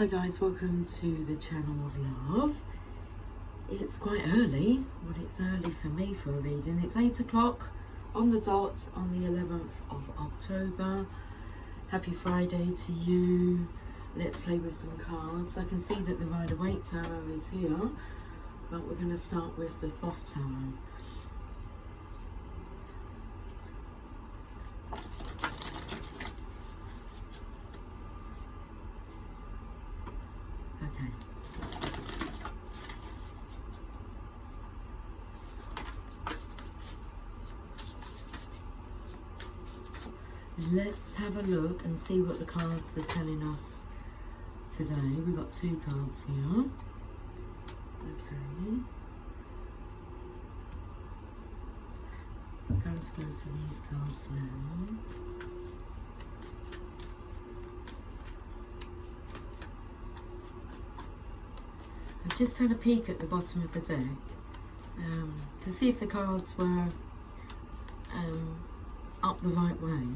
Hi guys, welcome to the channel of love. It's quite early, but it's early for me for a reading. It's 8 o'clock on the dot on the 11th of October. Happy Friday to you. Let's play with some cards. I can see that the Rider-Waite Tarot is here, but we're going to start with the Thoth Tarot. Okay. Let's have a look and see what the cards are telling us today. We've got two cards here. Okay. I'm going to go to these cards now. I just had a peek at the bottom of the deck to see if the cards were up the right way.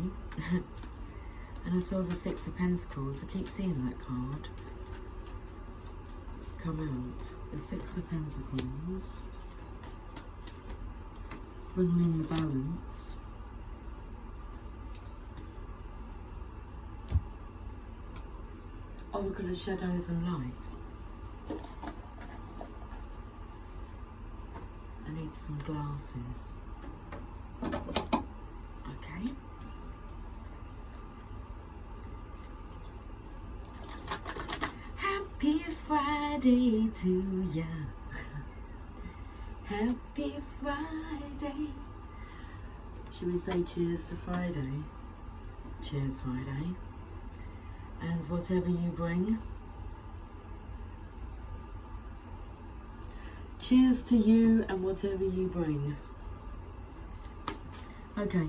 And I saw the Six of Pentacles. I keep seeing that card come out. The Six of Pentacles. Bringing the balance. Oracle of Shadows and Light. I need some glasses. Okay. Happy Friday to ya. Happy Friday. Should we say cheers to Friday? Cheers, Friday. And whatever you bring. Cheers to you and whatever you bring. Okay.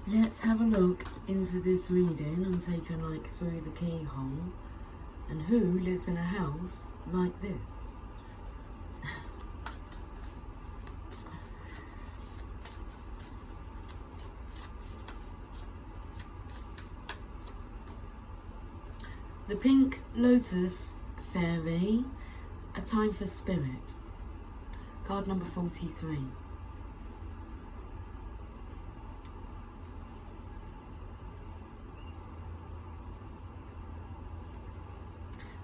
Let's have a look into this reading. I'm taking like through the keyhole. And who lives in a house like this? The Pink Lotus Fairy, A Time for Spirit. Card number 43.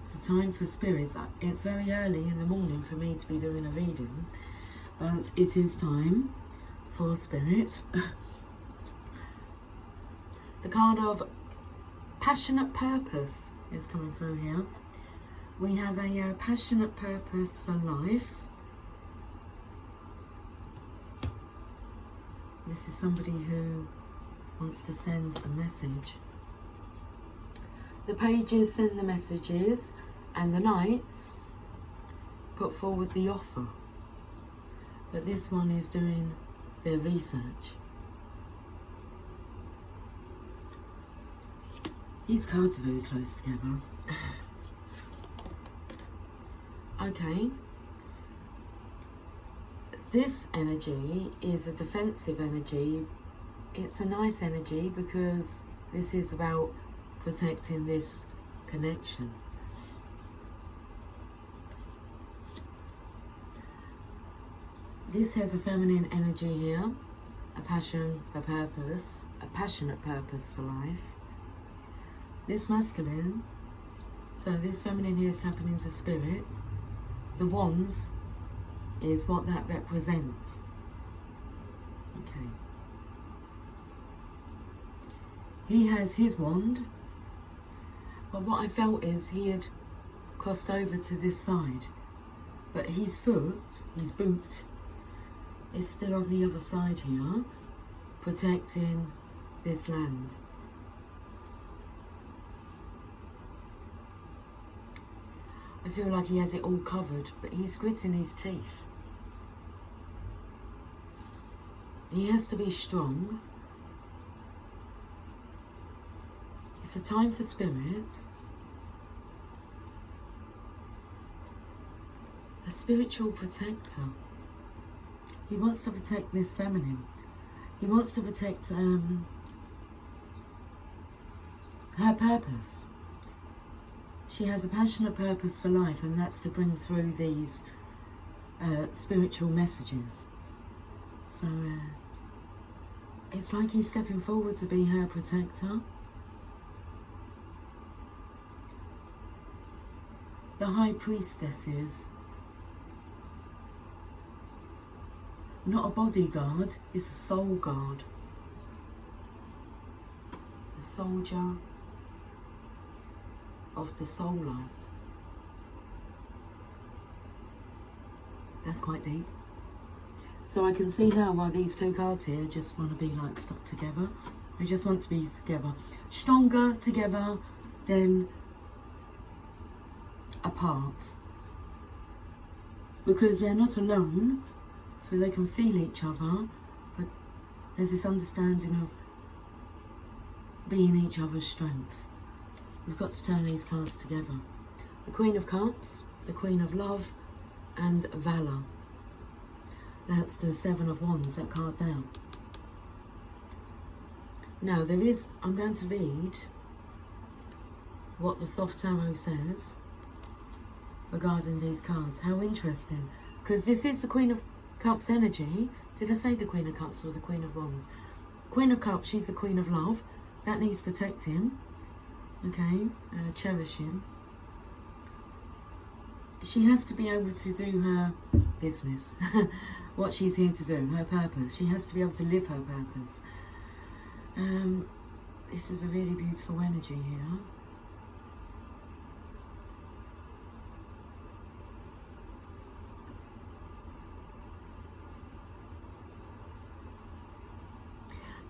It's a time for spirits. It's very early in the morning for me to be doing a reading, but it is time for spirit. The card of Passionate Purpose is coming through here. We have a passionate purpose for life. This is somebody who wants to send a message. The pages send the messages and the knights put forward the offer. But this one is doing their research. These cards are very close together. Okay. This energy is a defensive energy. It's a nice energy because this is about protecting this connection. This has a feminine energy here, a passion for purpose, a passionate purpose for life. This masculine, so this feminine here is tapping into spirit. The wands is what that represents. Okay. He has his wand, but what I felt is he had crossed over to this side, but his foot, his boot, is still on the other side here, protecting this land. I feel like he has it all covered, but he's gritting his teeth. He has to be strong. It's a time for spirit. A spiritual protector. He wants to protect this feminine. He wants to protect her purpose. She has a passionate purpose for life, and that's to bring through these spiritual messages. So it's like he's stepping forward to be her protector. The High Priestess is not a bodyguard, it's a soul guard. A soldier of the soul light. That's quite deep. So I can see now why these two cards here just want to be like stuck together. They just want to be together. Stronger together than apart. Because they're not alone, so they can feel each other, but there's this understanding of being each other's strength. We've got to turn these cards together. The Queen of Cups, the Queen of Love, and Valor. That's the Seven of Wands, that card there. Now I'm going to read what the Thoth Tarot says regarding these cards. How interesting. Because this is the Queen of Cups energy. Did I say the Queen of Cups or the Queen of Wands? Queen of Cups, she's the Queen of Love. That needs protecting. Okay, cherishing. She has to be able to do her business. What she's here to do, her purpose. She has to be able to live her purpose. This is a really beautiful energy here.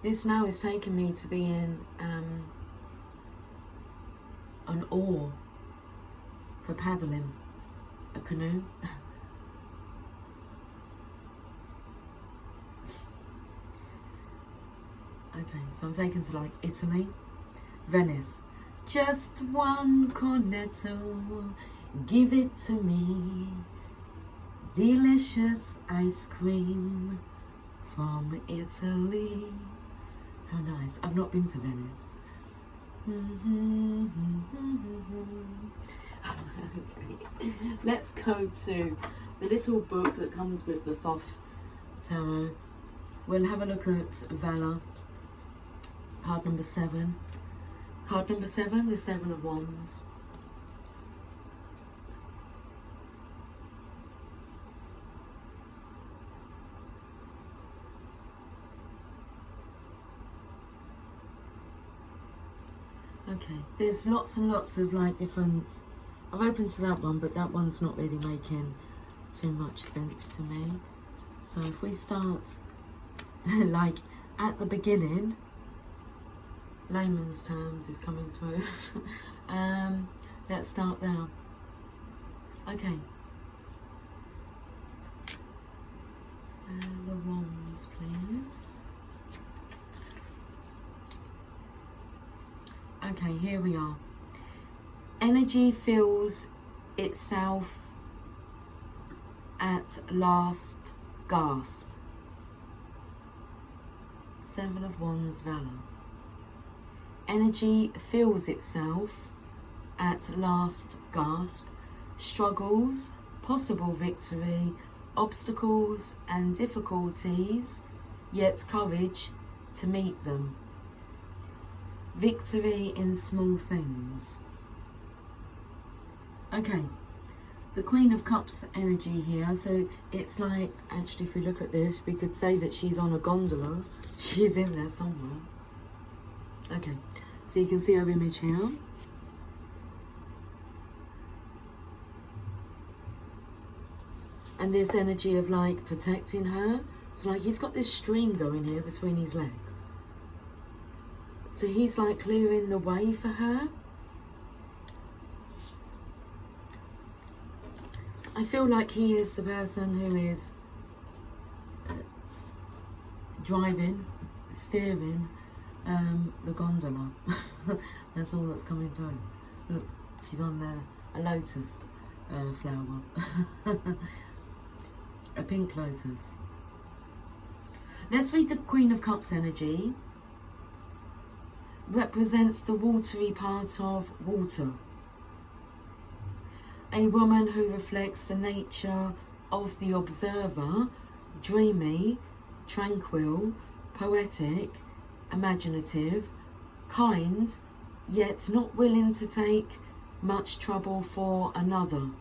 This now is taking me to be in an oar for paddling a canoe. Okay, so I'm taken to like Italy, Venice. Just one cornetto, give it to me. Delicious ice cream from Italy. How nice. I've not been to Venice. Okay. Let's go to the little book that comes with the Thoth Tarot. We'll have a look at Valor. Card number 7. Card number 7, the Seven of Wands. Okay, there's lots and lots of like different... I've opened to that one, but that one's not really making too much sense to me. So if we start like at the beginning, layman's terms is coming through. Let's start there. Okay. The wands, please. Okay, here we are. Energy feels itself at last gasp. Seven of Wands, Valor. Energy feels itself at last gasp. Struggles, possible victory, obstacles and difficulties, yet courage to meet them. Victory in small things. Okay, the Queen of Cups energy here. So it's like, actually if we look at this, we could say that she's on a gondola. She's in there somewhere. Okay, so you can see her image here. And this energy of like protecting her. So like he's got this stream going here between his legs. So he's like clearing the way for her. I feel like he is the person who is driving, steering the gondola. That's all that's coming through. Look, she's on there, a lotus flower. A pink lotus. Let's read the Queen of Cups energy. Represents the watery part of water. A woman who reflects the nature of the observer, dreamy, tranquil, poetic, imaginative, kind, yet not willing to take much trouble for another.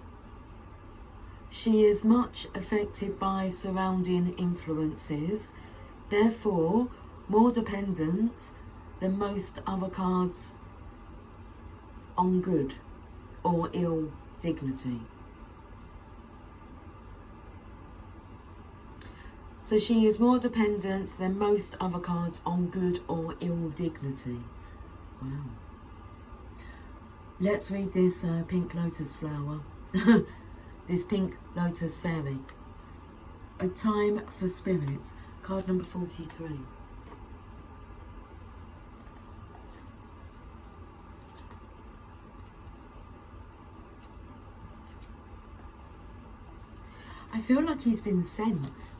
She is much affected by surrounding influences, therefore more dependent than most other cards on good or ill dignity. So she is more dependent than most other cards on good or ill dignity. Wow. Let's read this pink lotus flower. This pink lotus fairy. A time for spirit. Card number 43. I feel like he's been sent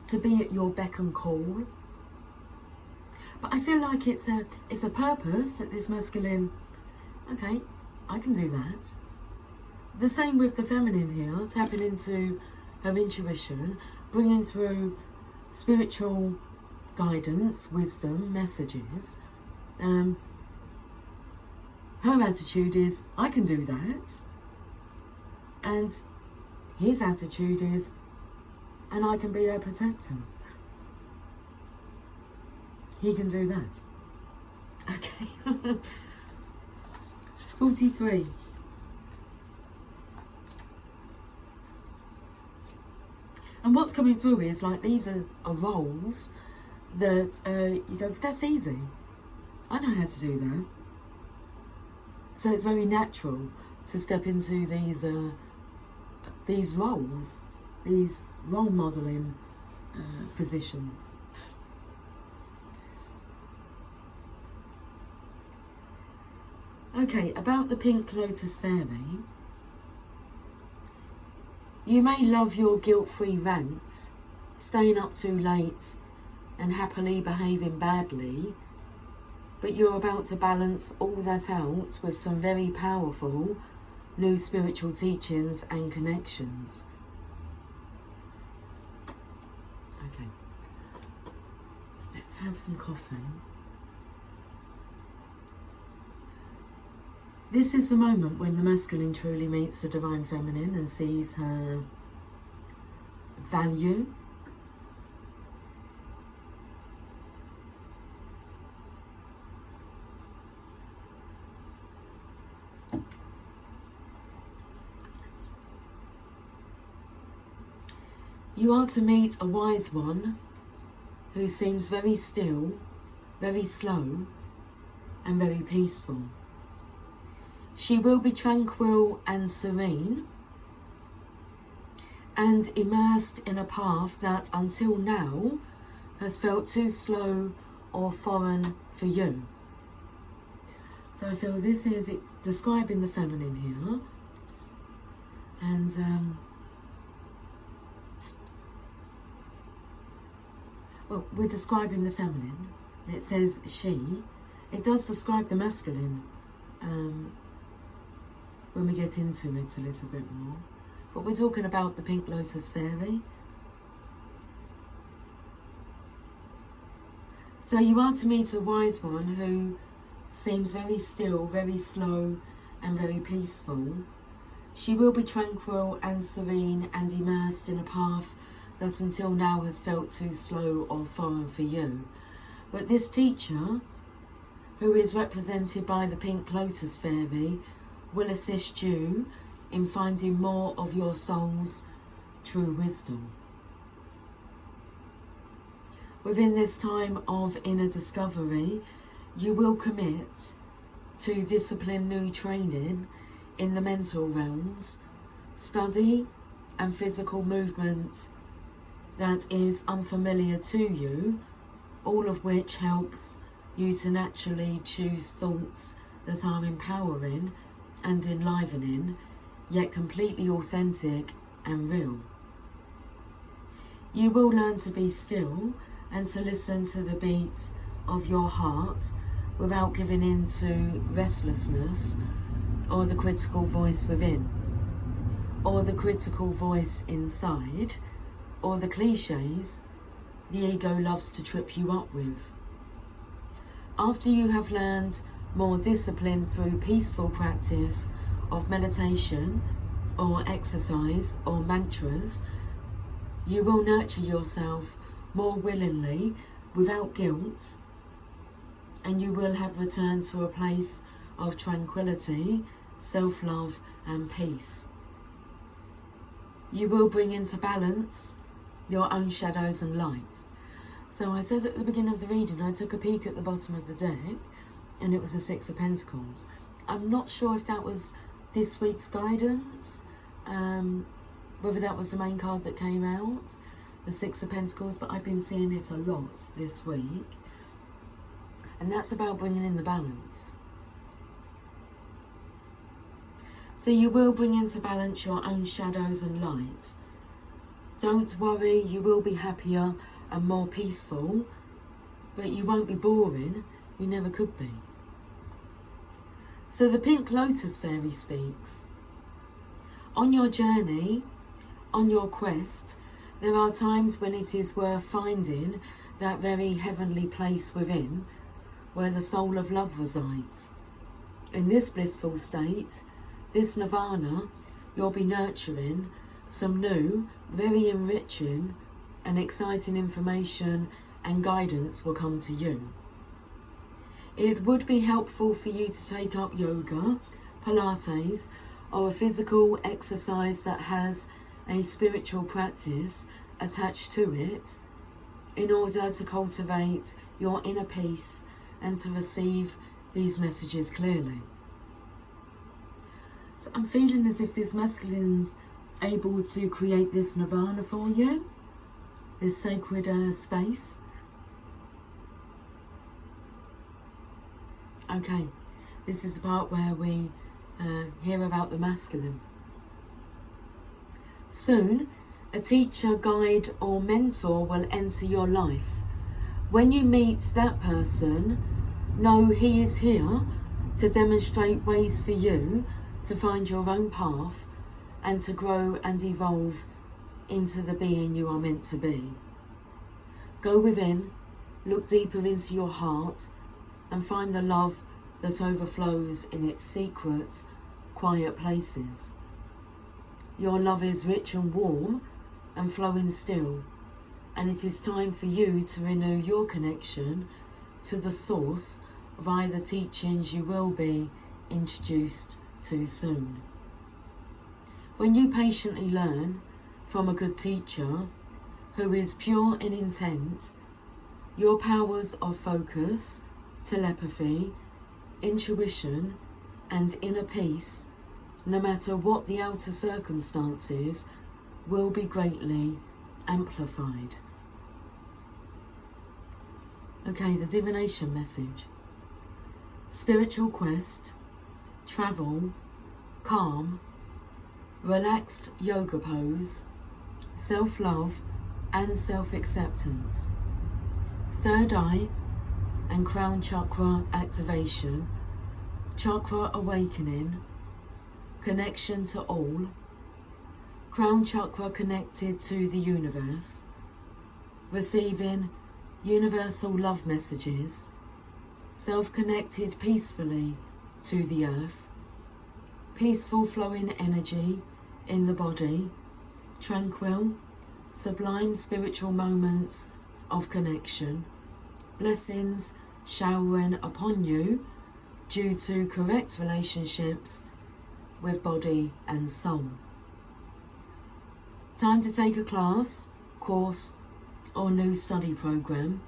to be at your beck and call. But I feel like it's a purpose that this masculine, okay, I can do that. The same with the feminine here, tapping into her intuition, bringing through spiritual guidance, wisdom, messages. Her attitude is, I can do that. And his attitude is, and I can be her protector. He can do that. Okay. 43. And what's coming through is like these are roles that you go, that's easy. I know how to do that. So it's very natural to step into these roles, these role modelling positions. Okay, about the pink lotus fairy. You may love your guilt-free rants, staying up too late and happily behaving badly, but you're about to balance all that out with some very powerful new spiritual teachings and connections. Okay, let's have some coffee. This is the moment when the masculine truly meets the divine feminine and sees her value. You are to meet a wise one who seems very still, very slow, and very peaceful. She will be tranquil and serene and immersed in a path that until now has felt too slow or foreign for you. So I feel this is it describing the feminine here. And well, we're describing the feminine. It says she. It does describe the masculine when we get into it a little bit more. But we're talking about the pink lotus fairy. So you are to meet a wise one who seems very still, very slow and very peaceful. She will be tranquil and serene and immersed in a path that until now has felt too slow or foreign for you. But this teacher, who is represented by the pink lotus fairy, will assist you in finding more of your soul's true wisdom. Within this time of inner discovery, you will commit to discipline new training in the mental realms, study and physical movement that is unfamiliar to you, all of which helps you to naturally choose thoughts that are empowering and enlivening, yet completely authentic and real. You will learn to be still and to listen to the beat of your heart without giving in to restlessness or the critical voice within, or the critical voice inside, or the cliches the ego loves to trip you up with. After you have learned more discipline through peaceful practice of meditation or exercise or mantras, you will nurture yourself more willingly without guilt, and you will have returned to a place of tranquility, self-love and peace. You will bring into balance your own shadows and light. So I said at the beginning of the reading, I took a peek at the bottom of the deck and it was the Six of Pentacles. I'm not sure if that was this week's guidance, whether that was the main card that came out, the Six of Pentacles, but I've been seeing it a lot this week. And that's about bringing in the balance. So you will bring into balance your own shadows and light. Don't worry, you will be happier and more peaceful, but you won't be boring. You never could be. So the Pink Lotus Fairy speaks. On your journey, on your quest, there are times when it is worth finding that very heavenly place within, where the soul of love resides. In this blissful state, this nirvana, you'll be nurturing some new, very enriching and exciting information and guidance will come to you. It would be helpful for you to take up yoga, Pilates, or a physical exercise that has a spiritual practice attached to it in order to cultivate your inner peace and to receive these messages clearly. So I'm feeling as if this masculine's able to create this nirvana for you, this sacred space. Okay, this is the part where we hear about the masculine. Soon, a teacher, guide or mentor will enter your life. When you meet that person, know he is here to demonstrate ways for you to find your own path and to grow and evolve into the being you are meant to be. Go within, look deeper into your heart and find the love that overflows in its secret, quiet places. Your love is rich and warm and flowing still, and it is time for you to renew your connection to the source via the teachings you will be introduced to soon. When you patiently learn from a good teacher who is pure in intent, your powers of focus, telepathy, intuition and inner peace, no matter what the outer circumstances, will be greatly amplified. Okay, the divination message. Spiritual quest, travel, calm, relaxed yoga pose, self-love and self-acceptance, third eye and crown chakra activation, chakra awakening, connection to all, crown chakra connected to the universe, receiving universal love messages, self-connected peacefully to the earth, peaceful flowing energy in the body, tranquil, sublime spiritual moments of connection, blessings showering upon you due to correct relationships with body and soul. Time to take a class, course or new study program.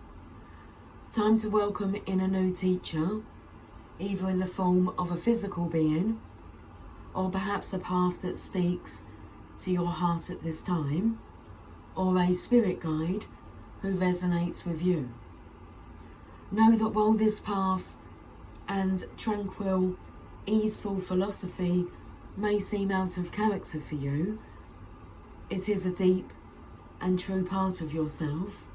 Time to welcome in a new teacher, either in the form of a physical being or perhaps a path that speaks to your heart at this time, or a spirit guide who resonates with you. Know that while this path and tranquil, easeful philosophy may seem out of character for you, it is a deep and true part of yourself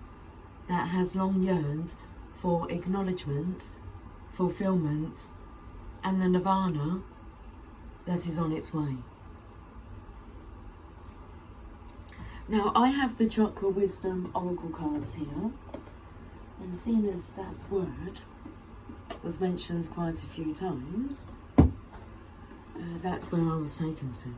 that has long yearned for acknowledgement fulfillment, and the nirvana that is on its way. Now, I have the Chakra Wisdom Oracle cards here, and seeing as that word was mentioned quite a few times, that's where I was taken to.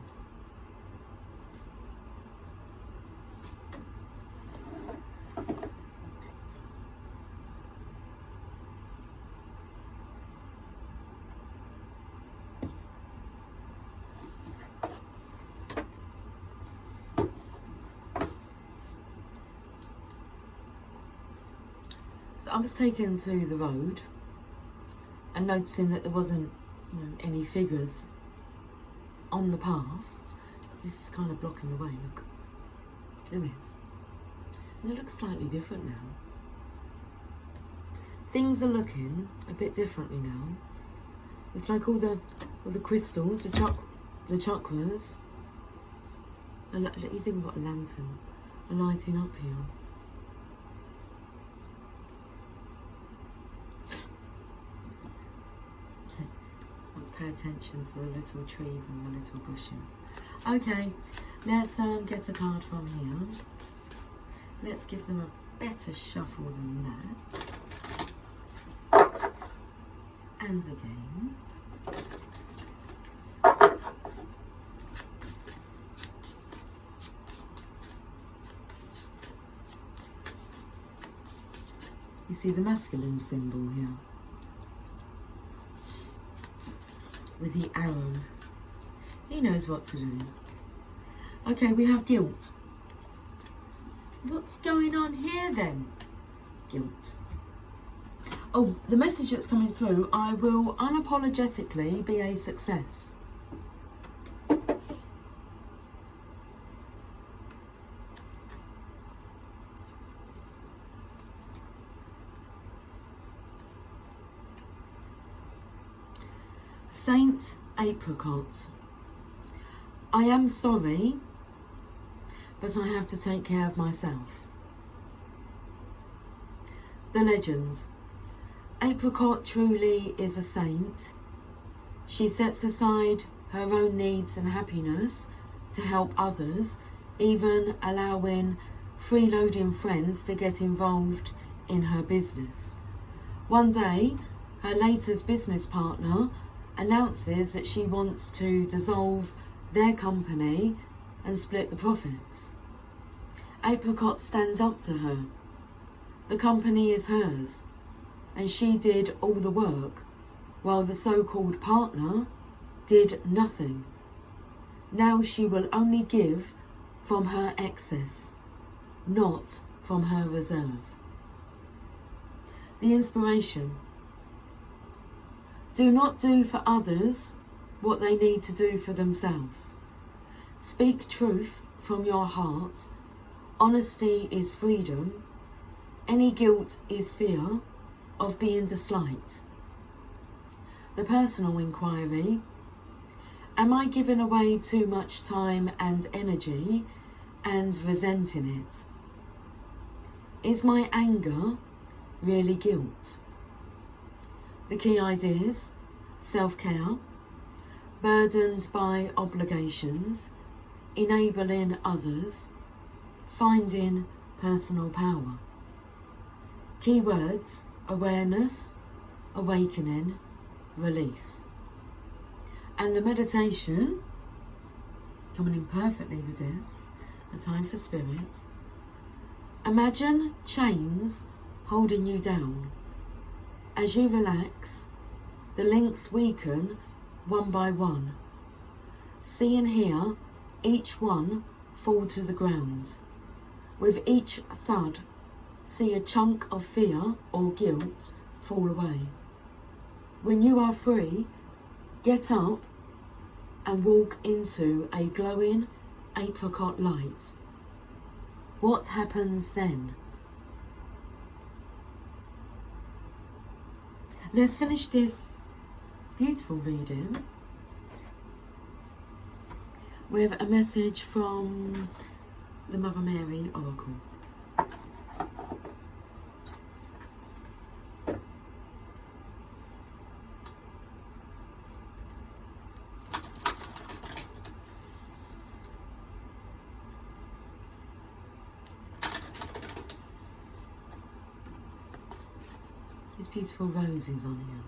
So I was taken to the road and noticing that there wasn't, any figures on the path. This is kind of blocking the way, look. There is. And it looks slightly different now. Things are looking a bit differently now. It's like all the crystals, the chakras. You think we've got a lantern lighting up here. Let's pay attention to the little trees and the little bushes. Okay, let's get a card from here. Let's give them a better shuffle than that. And again. You see the masculine symbol here, with the arrow. He knows what to do. Okay, we have guilt. What's going on here then? Guilt. Oh, the message that's coming through, I will unapologetically be a success. Saint Apricot. I am sorry, but I have to take care of myself. The legend. Apricot truly is a saint. She sets aside her own needs and happiness to help others, even allowing freeloading friends to get involved in her business. One day, her latest business partner announces that she wants to dissolve their company and split the profits. Apricot stands up to her. The company is hers, and she did all the work, while the so-called partner did nothing. Now she will only give from her excess, not from her reserve. The inspiration. Do not do for others what they need to do for themselves. Speak truth from your heart. Honesty is freedom. Any guilt is fear of being disliked. The personal inquiry. Am I giving away too much time and energy and resenting it? Is my anger really guilt? The key ideas: self-care, burdened by obligations, enabling others, finding personal power. Keywords: awareness, awakening, release. And the meditation, coming in perfectly with this, a time for spirit. Imagine chains holding you down. As you relax, the links weaken one by one. See and hear each one fall to the ground. With each thud, see a chunk of fear or guilt fall away. When you are free, get up and walk into a glowing apricot light. What happens then? Let's finish this beautiful reading with a message from the Mother Mary Oracle. beautiful roses on here.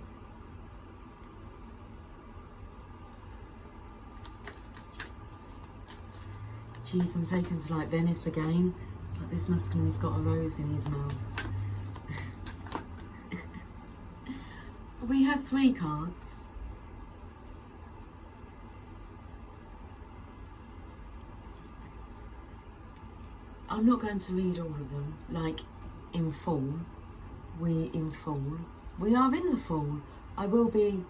Geez, I'm taken to like Venice again. It's like this masculine's got a rose in his mouth. We have 3 cards. I'm not going to read all of them, like in full. We are in the fall. I will be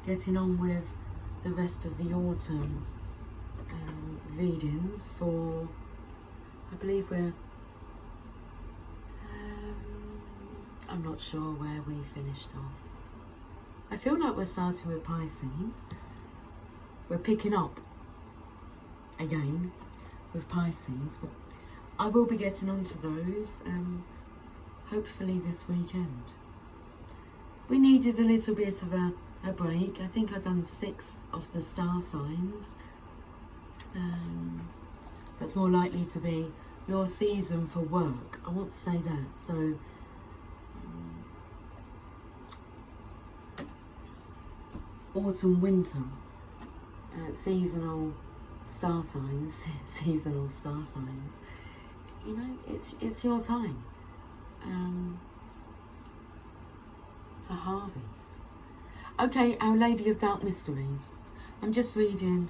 getting on with the rest of the autumn readings for, I believe we're, I'm not sure where we finished off. I feel like we're starting with Pisces. We're picking up again with Pisces, but I will be getting onto those hopefully this weekend. We needed a little bit of a break. I think I've done 6 of the star signs. So it's more likely to be your season for work. I want to say that. So autumn, winter, seasonal star signs, seasonal star signs. You know, it's your time to harvest. Okay, Our Lady of Dark Mysteries. I'm just reading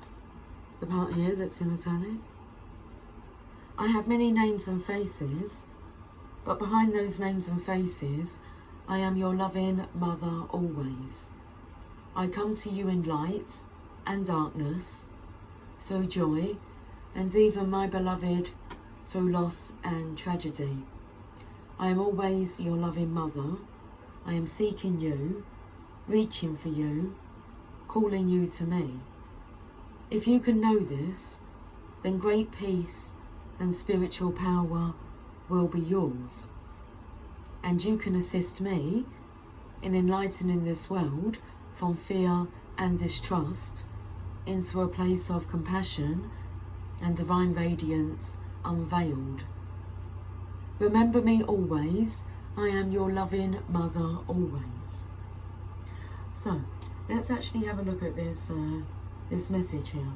the part here that's in italic. I have many names and faces, but behind those names and faces, I am your loving mother always. I come to you in light and darkness, through joy, and even my beloved, through loss and tragedy. I am always your loving mother. I am seeking you, reaching for you, calling you to me. If you can know this, then great peace and spiritual power will be yours. And you can assist me in enlightening this world from fear and distrust into a place of compassion and divine radiance unveiled. Remember me always. I am your loving mother always. So, let's actually have a look at this this message here.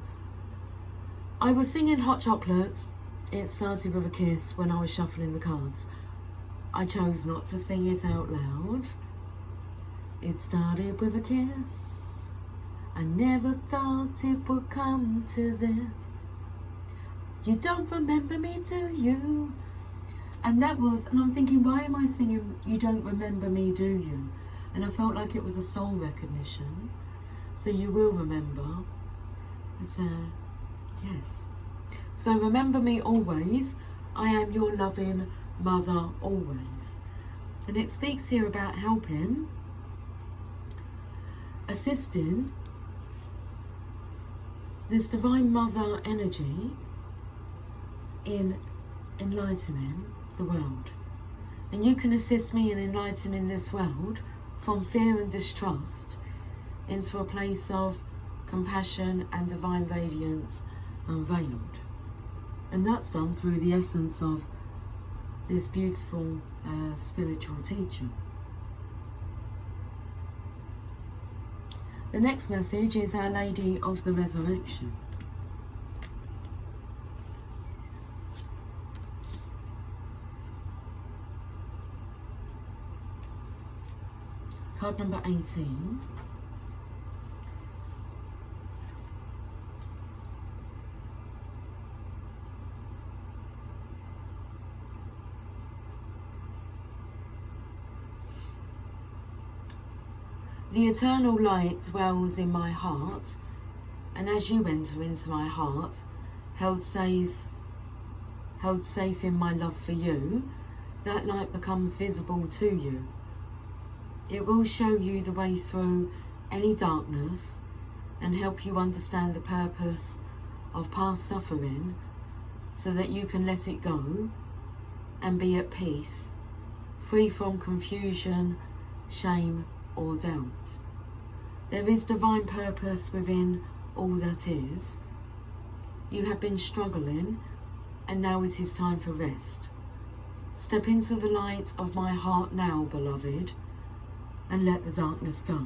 I was singing Hot Chocolate. It started with a kiss when I was shuffling the cards. I chose not to sing it out loud. It started with a kiss. I never thought it would come to this. You don't remember me, do you? And I'm thinking, why am I singing You Don't Remember Me, Do You? And I felt like it was a soul recognition. So you will remember. It's yes. So remember me always. I am your loving mother always. And it speaks here about helping, assisting this divine mother energy in enlightening the world. And you can assist me in enlightening this world from fear and distrust into a place of compassion and divine radiance unveiled. And that's done through the essence of this beautiful spiritual teacher. The next message is Our Lady of the Resurrection. Card number 18. The eternal light dwells in my heart, and as you enter into my heart, held safe in my love for you, that light becomes visible to you. It will show you the way through any darkness and help you understand the purpose of past suffering so that you can let it go and be at peace, free from confusion, shame, or doubt. There is divine purpose within all that is. You have been struggling and now it is time for rest. Step into the light of my heart now, beloved, and let the darkness go.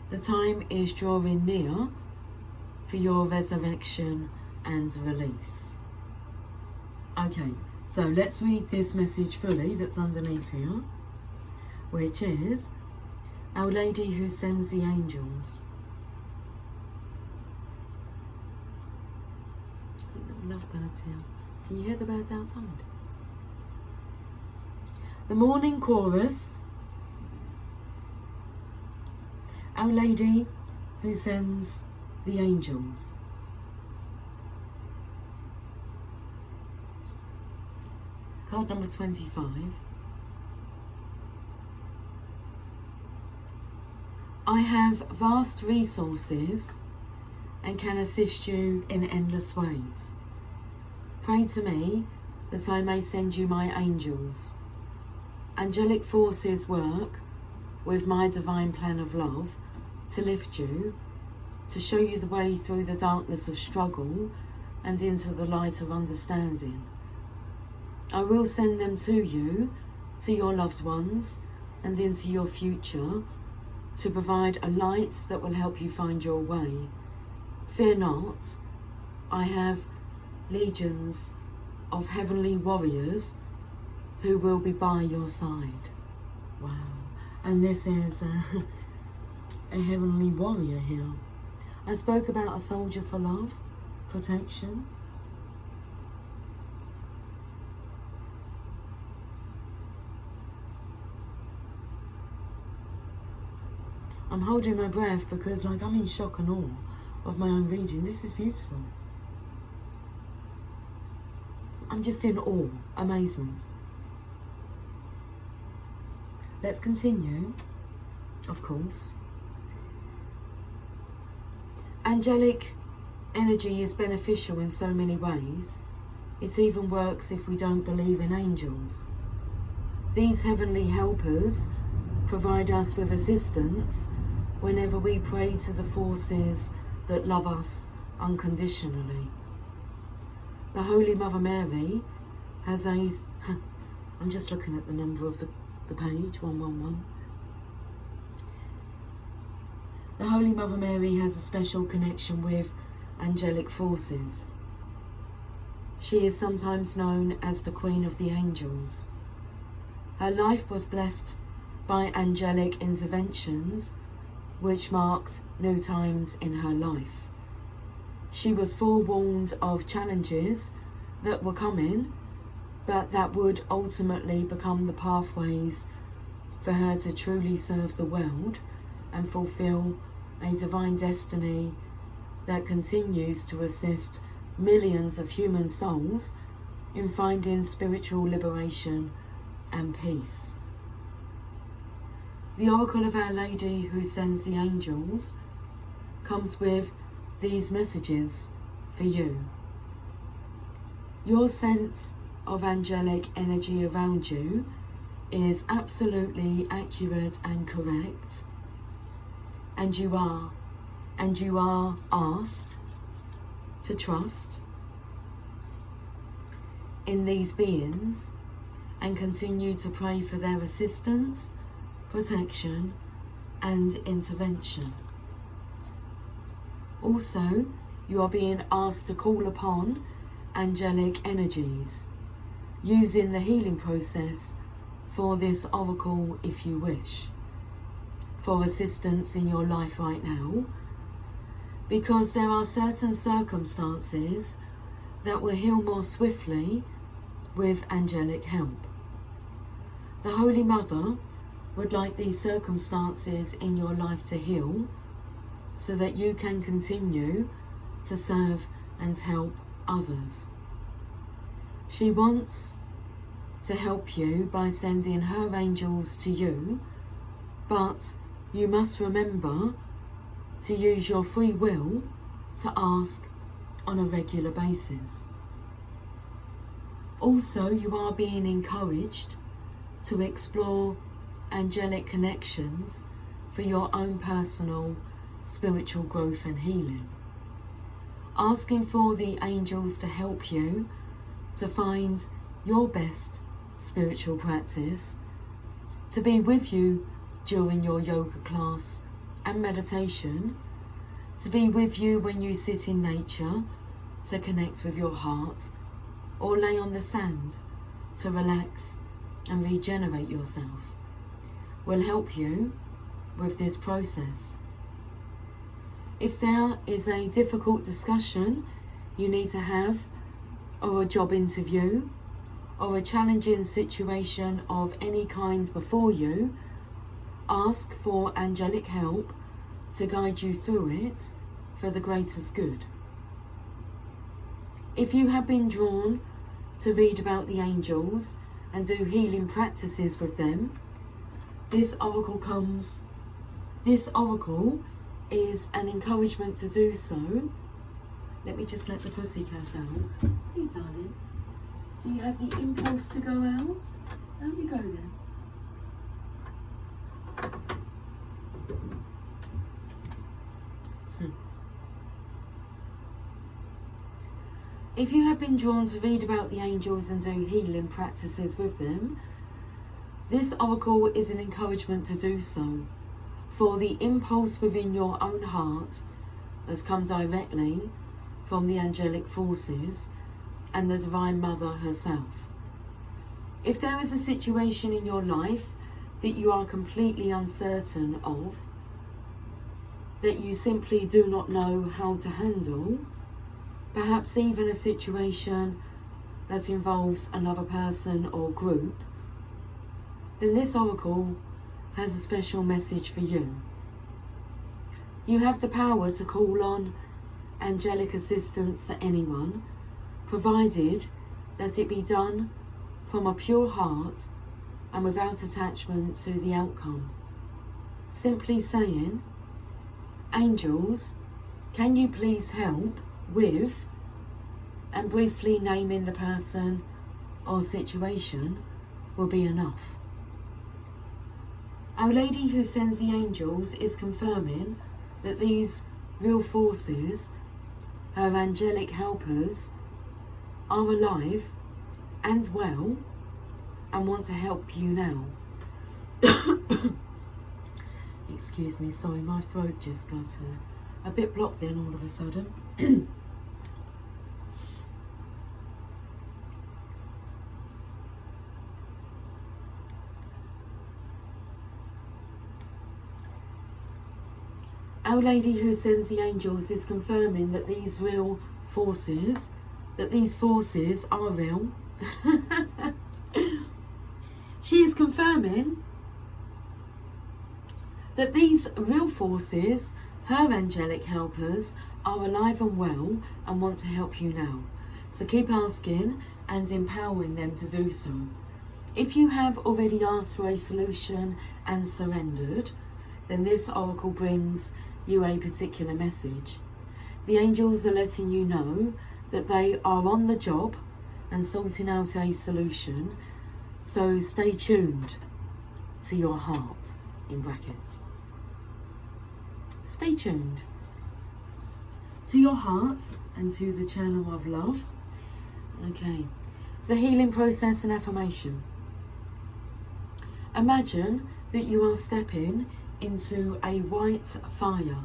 The time is drawing near for your resurrection and release. Okay, so let's read this message fully that's underneath here, which is Our Lady who sends the angels. I love birds here. Can you hear the birds outside? The morning chorus. Our Lady who sends the angels. Card number 25. I have vast resources and can assist you in endless ways. Pray to me that I may send you my angels. Angelic forces work with my divine plan of love to lift you, to show you the way through the darkness of struggle and into the light of understanding. I will send them to you, to your loved ones, and into your future, to provide a light that will help you find your way. Fear not, I have legions of heavenly warriors who will be by your side. Wow. And this is a heavenly warrior here. I spoke about a soldier for love, protection. I'm holding my breath because I'm in shock and awe of my own reading. This is beautiful. I'm just in awe, amazement. Let's continue, of course. Angelic energy is beneficial in so many ways. It even works if we don't believe in angels. These heavenly helpers provide us with assistance whenever we pray to the forces that love us unconditionally. The Holy Mother Mary has a... I'm just looking at the number of the page, 111. The Holy Mother Mary has a special connection with angelic forces. She is sometimes known as the Queen of the Angels. Her life was blessed by angelic interventions which marked new times in her life. She was forewarned of challenges that were coming, but that would ultimately become the pathways for her to truly serve the world and fulfill a divine destiny that continues to assist millions of human souls in finding spiritual liberation and peace. The Oracle of Our Lady who sends the angels comes with these messages for you. Your sense of angelic energy around you is absolutely accurate and correct, and you are asked to trust in these beings and continue to pray for their assistance, protection and intervention. Also, you are being asked to call upon angelic energies using the healing process for this oracle if you wish, for assistance in your life right now, because there are certain circumstances that will heal more swiftly with angelic help. The Holy Mother would like these circumstances in your life to heal so that you can continue to serve and help others. She wants to help you by sending her angels to you, but you must remember to use your free will to ask on a regular basis. Also, you are being encouraged to explore angelic connections for your own personal spiritual growth and healing. Asking for the angels to help you to find your best spiritual practice, to be with you during your yoga class and meditation, to be with you when you sit in nature to connect with your heart, or lay on the sand to relax and regenerate yourself, will help you with this process. If there is a difficult discussion you need to have, or a job interview, or a challenging situation of any kind before you, ask for angelic help to guide you through it for the greatest good. If you have been drawn to read about the angels and do healing practices with them, this oracle is an encouragement to do so. Let me just let the pussycat out. Hey darling, do you have the impulse to go out? Out you go then. If you have been drawn to read about the angels and do healing practices with them, this oracle is an encouragement to do so, for the impulse within your own heart has come directly from the angelic forces and the Divine Mother herself. If there is a situation in your life that you are completely uncertain of, that you simply do not know how to handle, perhaps even a situation that involves another person or group, then this oracle has a special message for you. You have the power to call on angelic assistance for anyone, provided that it be done from a pure heart and without attachment to the outcome. Simply saying, "Angels, can you please help with," and briefly naming the person or situation will be enough. Our Lady who sends the angels is confirming that these real forces, her angelic helpers, are alive and well and want to help you now. Excuse me, sorry, my throat just got a bit blocked then all of a sudden. Our Lady who sends the angels is confirming that these forces are real. She is confirming that these real forces, her angelic helpers, are alive and well and want to help you now. So keep asking and empowering them to do so. If you have already asked for a solution and surrendered, then this oracle brings you a particular message. The angels are letting you know that they are on the job and sorting out a solution, so stay tuned to your heart, in brackets. Stay tuned to your heart and to the channel of love. Okay, the healing process and affirmation. Imagine that you are stepping into a white fire.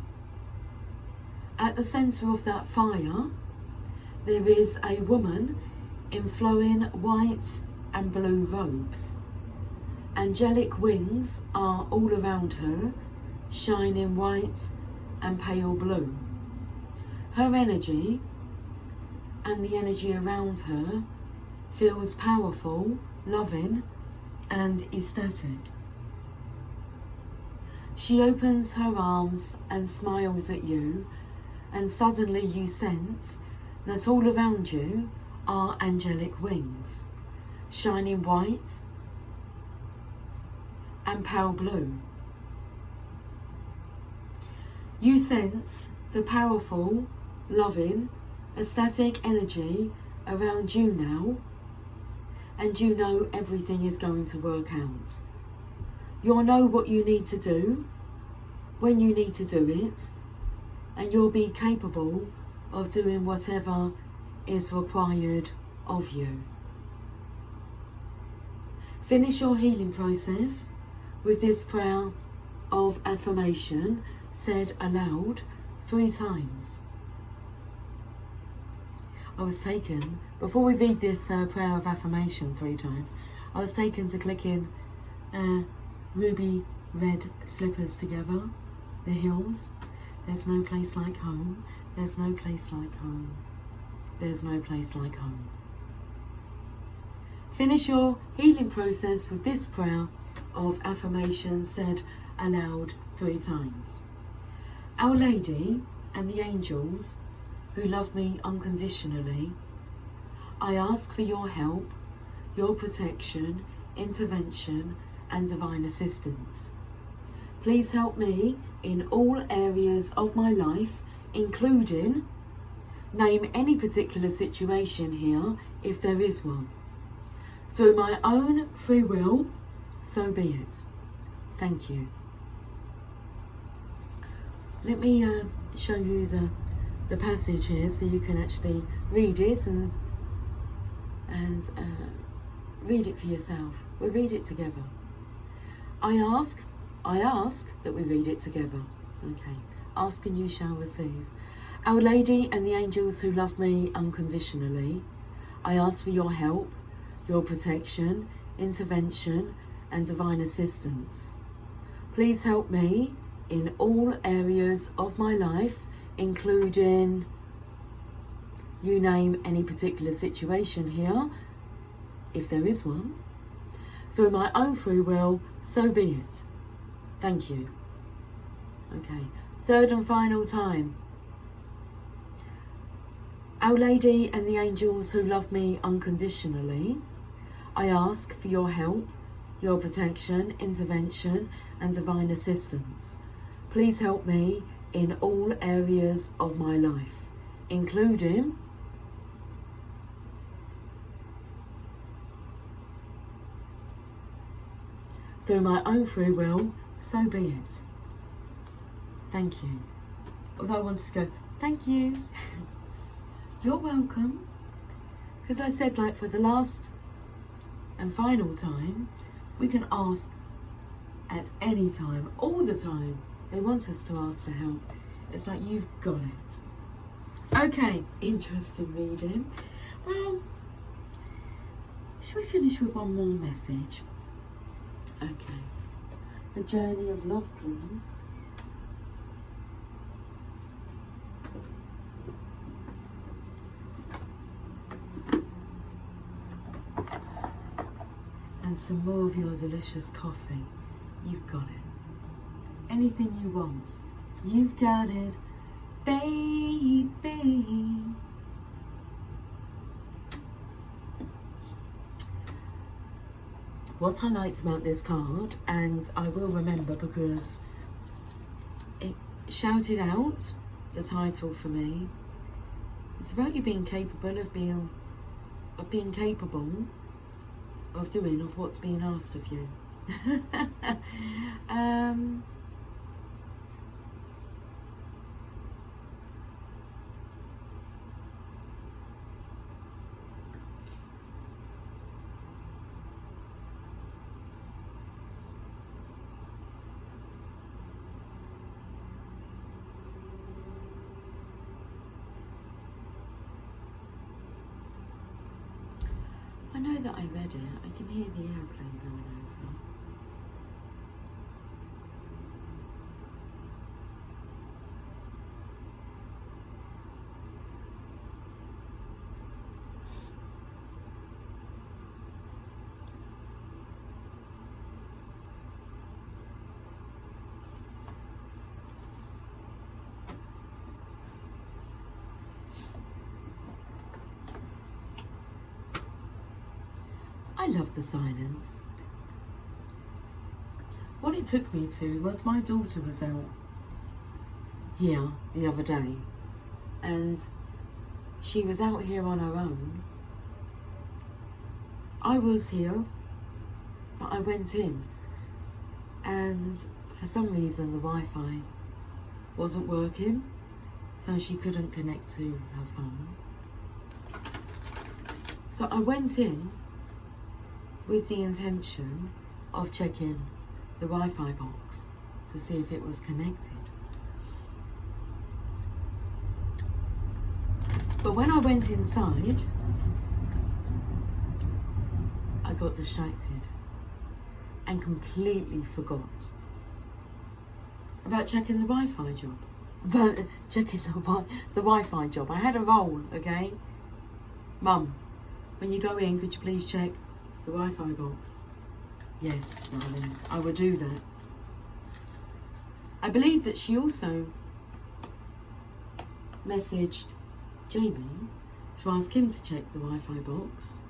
At the centre of that fire, there is a woman in flowing white and blue robes. Angelic wings are all around her, shining white and pale blue. Her energy and the energy around her feels powerful, loving and ecstatic. She opens her arms and smiles at you, and suddenly you sense that all around you are angelic wings, shining white and pale blue. You sense the powerful, loving, ecstatic energy around you now, and you know everything is going to work out. You'll know what you need to do, when you need to do it, and you'll be capable of doing whatever is required of you. Finish your healing process with this prayer of affirmation said aloud 3 times. I was taken, before we read this prayer of affirmation 3 times, I was taken to clicking ruby red slippers together, the heels. There's no place like home, there's no place like home, there's no place like home. Finish your healing process with this prayer of affirmation said aloud 3 times. Our Lady and the angels who love me unconditionally, I ask for your help, your protection, intervention, and divine assistance. Please help me in all areas of my life, including, name any particular situation here if there is one. Through my own free will, so be it. Thank you. Let me show you the passage here so you can actually read it and read it for yourself. We'll read it together. I ask that we read it together. Okay. Ask and you shall receive. Our Lady and the angels who love me unconditionally, I ask for your help, your protection, intervention, and divine assistance. Please help me in all areas of my life, including, you name any particular situation here, if there is one. Through my own free will, so be it. Thank you. Okay, 3rd and final time. Our Lady and the angels who love me unconditionally, I ask for your help, your protection, intervention, and divine assistance. Please help me in all areas of my life, including, through my own free will, so be it. Thank you. Although I wanted to go, thank you. You're welcome. Because I said, like, for the last and final time, we can ask at any time, all the time. They want us to ask for help. It's like, you've got it. Okay, interesting reading. Well, should we finish with one more message? Okay. The journey of love, please. And some more of your delicious coffee. You've got it. Anything you want, you've got it, baby. What I liked about this card, and I will remember because it shouted out the title for me, it's about you being capable of being capable of doing of what's being asked of you. I know that I read it. I can hear the airplane going over. I love the silence. What it took me to was my daughter was out here the other day and she was out here on her own. I was here, but I went in and for some reason the Wi-Fi wasn't working, so she couldn't connect to her phone. So I went in with the intention of checking the Wi-Fi box to see if it was connected. But when I went inside, I got distracted and completely forgot about checking the Wi-Fi job. But checking the Wi-Fi job. I had a role, okay? Mum, when you go in, could you please check the Wi-Fi box? Yes, darling, I will do that. I believe that she also messaged Jamie to ask him to check the Wi-Fi box.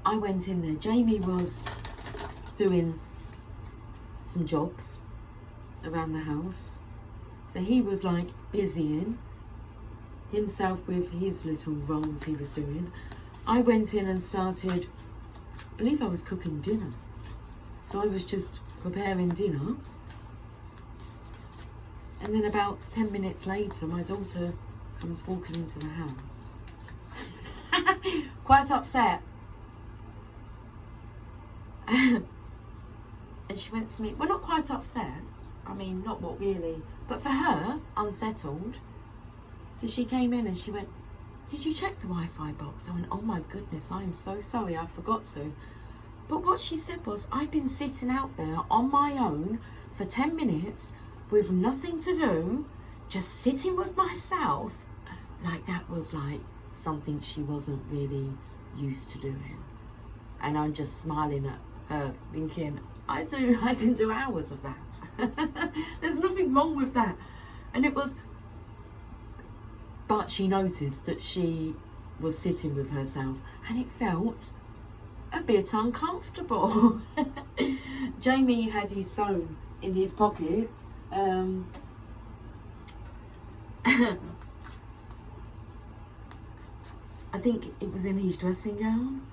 I went in there. Jamie was doing some jobs around the house, so he was like busying himself with his little roles he was doing. I went in and started, I believe I was cooking dinner, so I was just preparing dinner, and then about 10 minutes later my daughter comes walking into the house quite upset. And she went to me, well, not quite upset, I mean, not what really, but for her, unsettled. So she came in and she went, did you check the Wi-Fi box? I went, oh my goodness, I am so sorry, I forgot to. But what she said was, I've been sitting out there on my own for 10 minutes with nothing to do, just sitting with myself. Like that was like something she wasn't really used to doing. And I'm just smiling at her thinking, I can do hours of that. There's nothing wrong with that. And it was, but she noticed that she was sitting with herself and it felt a bit uncomfortable. Jamie had his phone in his pocket. I think it was in his dressing gown.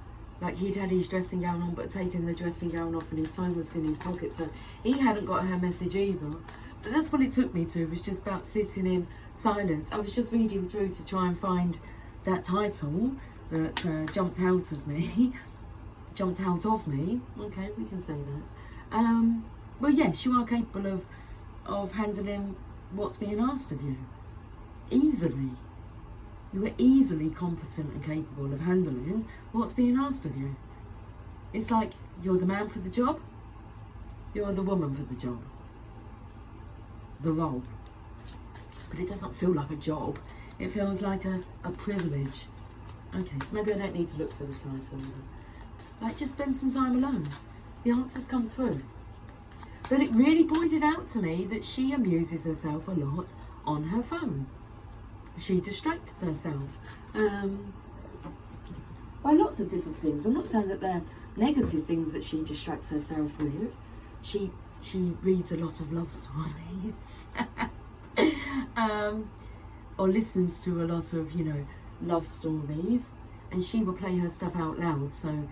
Like he'd had his dressing gown on but taken the dressing gown off and his phone was in his pocket, so he hadn't got her message either. But that's what it took me to, was just about sitting in silence. I was just reading through to try and find that title that jumped out of me. Okay, we can say that. Well, yes, you are capable of handling what's being asked of you. Easily. You are easily competent and capable of handling what's being asked of you. It's like you're the man for the job, you're the woman for the job. The role. But it doesn't feel like a job. It feels like a privilege. Okay, so maybe I don't need to look for the title. Like, just spend some time alone. The answers come through. But it really pointed out to me that she amuses herself a lot on her phone. She distracts herself by lots of different things. I'm not saying that they're negative things that she distracts herself with. She reads a lot of love stories or listens to a lot of, love stories, and she will play her stuff out loud. So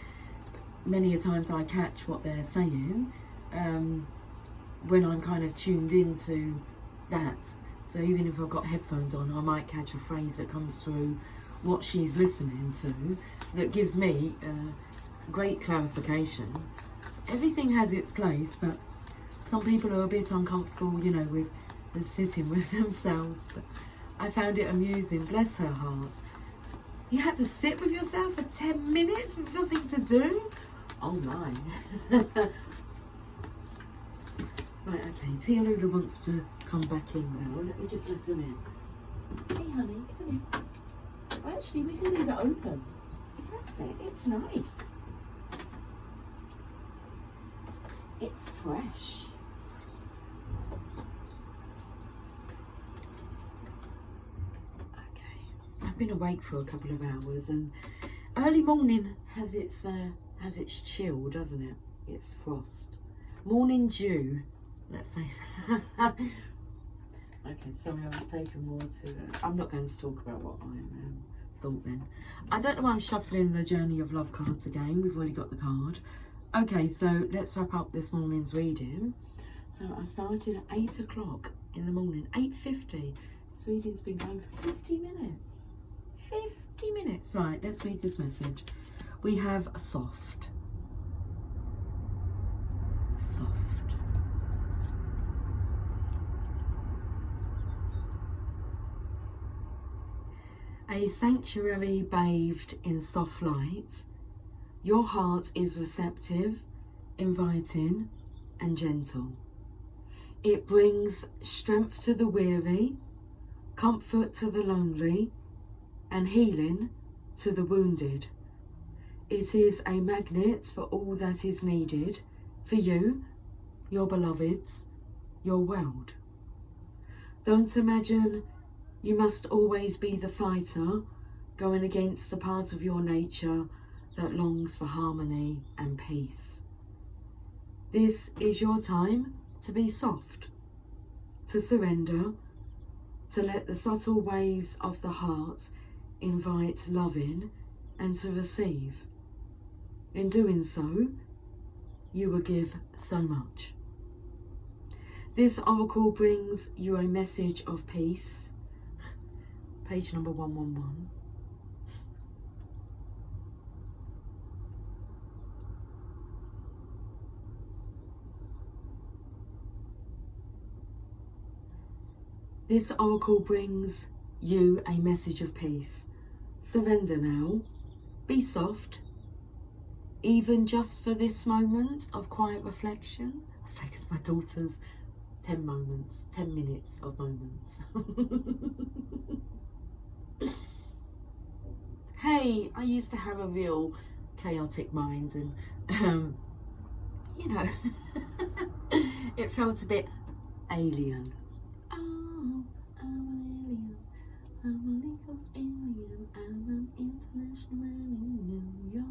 many a times I catch what they're saying when I'm kind of tuned into that. So even if I've got headphones on, I might catch a phrase that comes through what she's listening to that gives me great clarification. So everything has its place, but some people are a bit uncomfortable, with sitting with themselves. But I found it amusing, bless her heart. You had to sit with yourself for 10 minutes with nothing to do? Oh my. Right, okay, Tia Lula wants to come back in now. Let me just let her in. Hey honey, come in. Well, actually, we can leave it open. That's it, it's nice. It's fresh. Okay, I've been awake for a couple of hours, and early morning has its chill, doesn't it? It's frost. Morning dew. Let's say that. Okay, sorry, I was taking more to... I'm not going to talk about what I thought then. I don't know why I'm shuffling the Journey of Love cards again. We've already got the card. Okay, so let's wrap up this morning's reading. So I started at 8 o'clock in the morning, 8:50. This reading's been going for 50 minutes. 20 minutes. Right, let's read this message. We have soft. Soft. A sanctuary bathed in soft light, your heart is receptive, inviting, and gentle. It brings strength to the weary, comfort to the lonely, and healing to the wounded. It is a magnet for all that is needed for you, your beloveds, your world. Don't imagine you must always be the fighter going against the part of your nature that longs for harmony and peace. This is your time to be soft, to surrender, to let the subtle waves of the heart invite loving and to receive. In doing so, you will give so much. This oracle brings you a message of peace. Page number 111. This oracle brings you a message of peace. Surrender now. Be soft. Even just for this moment of quiet reflection. I was taking my daughter's 10 minutes of moments. Hey, I used to have a real chaotic mind, and you know, it felt a bit alien. Oh, I'm an alien. I'm a legal alien. I'm an international man in New York.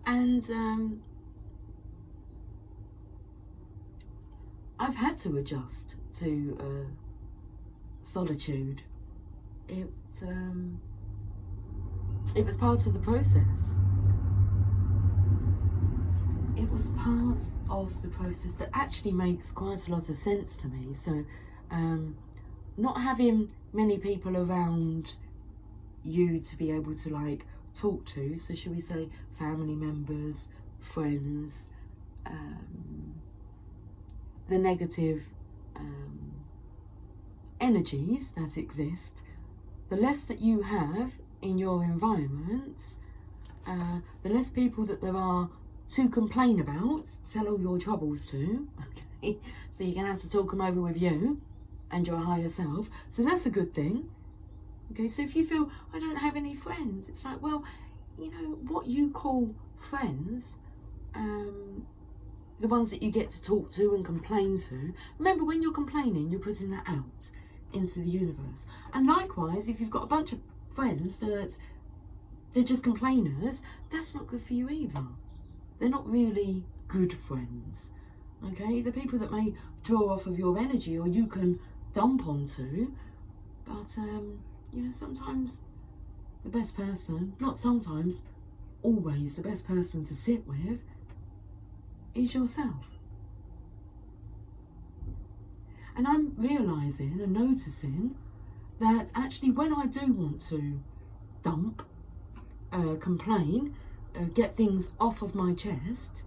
And I've had to adjust to solitude. It was part of the process. It was part of the process that actually makes quite a lot of sense to me. So not having many people around you to be able to like talk to, so should we say family members, friends, the negative energies that exist, the less that you have in your environment, the less people that there are to complain about, tell all your troubles to, okay? So you're going to have to talk them over with you and your higher self. So that's a good thing. Okay, so if you feel, I don't have any friends, it's like, well, you know, what you call friends, the ones that you get to talk to and complain to, remember when you're complaining, you're putting that out into the universe. And likewise, if you've got a bunch of friends that they're just complainers, that's not good for you either. They're not really good friends, okay? They're people that may draw off of your energy or you can dump onto, but, you know, sometimes the best person, not sometimes, always the best person to sit with is yourself. And I'm realising and noticing that actually when I do want to dump, complain, get things off of my chest,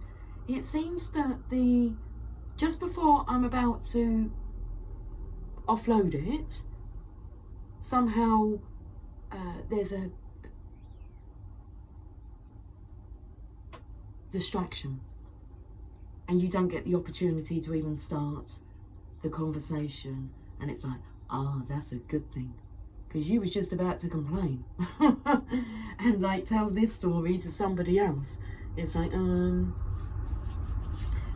it seems that just before I'm about to offload it, somehow there's a distraction and you don't get the opportunity to even start the conversation, and it's like, that's a good thing, because you was just about to complain and like tell this story to somebody else. It's like,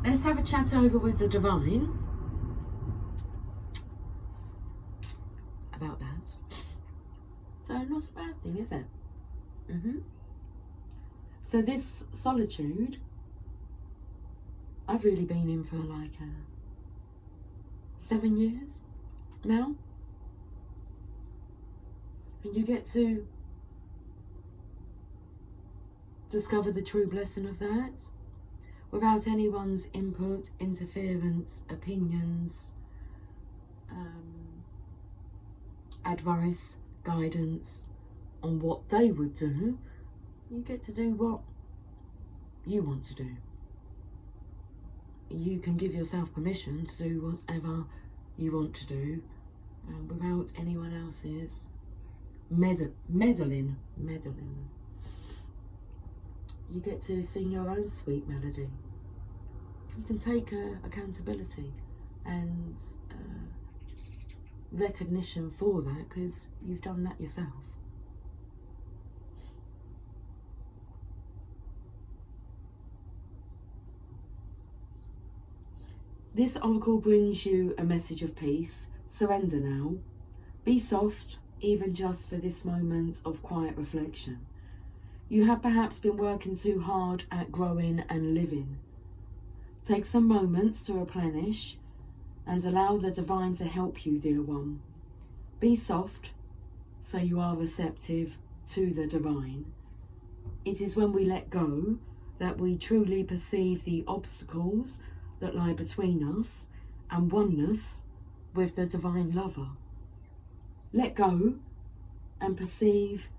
let's have a chat over with the divine about that. So not a bad thing, is it? So this solitude, I've really been in for like 7 years now. And you get to discover the true blessing of that without anyone's input, interference, opinions, advice, guidance on what they would do. You get to do what you want to do. You can give yourself permission to do whatever you want to do without anyone else's meddling. You get to sing your own sweet melody. You can take accountability and recognition for that, because you've done that yourself. This oracle brings you a message of peace. Surrender now. Be soft, even just for this moment of quiet reflection. You have perhaps been working too hard at growing and living. Take some moments to replenish and allow the divine to help you, dear one. Be soft, so you are receptive to the divine. It is when we let go that we truly perceive the obstacles that lie between us and oneness with the divine lover. Let go and perceive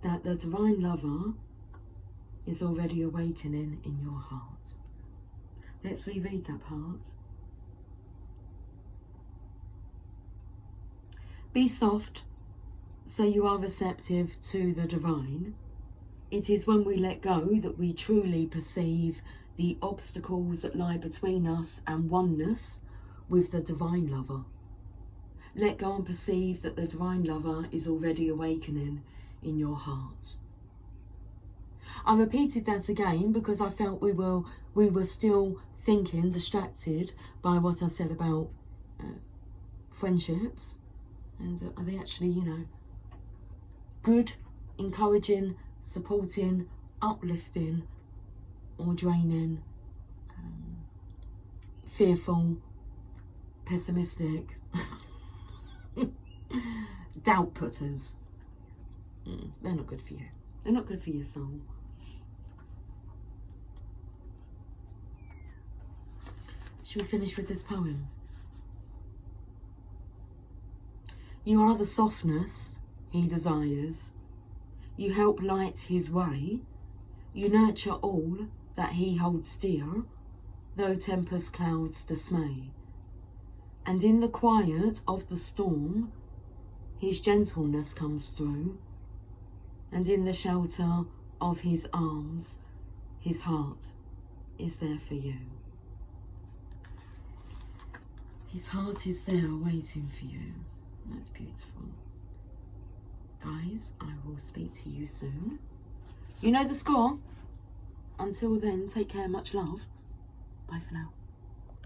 that the divine lover is already awakening in your heart. Let's reread that part. Be soft, so you are receptive to the divine. It is when we let go that we truly perceive the obstacles that lie between us and oneness with the divine lover. Let go and perceive that the divine lover is already awakening in your heart. I repeated that again because I felt we were still thinking, distracted by what I said about friendships, and are they actually, good, encouraging, supporting, uplifting, or draining, fearful, pessimistic, doubt putters. They're not good for you. They're not good for your soul. Should we finish with this poem? You are the softness he desires. You help light his way. You nurture all that he holds dear, though tempest clouds dismay. And in the quiet of the storm, his gentleness comes through, and in the shelter of his arms, his heart is there for you. His heart is there waiting for you. That's beautiful. Guys, I will speak to you soon. You know the score. Until then, take care, much love. Bye for now.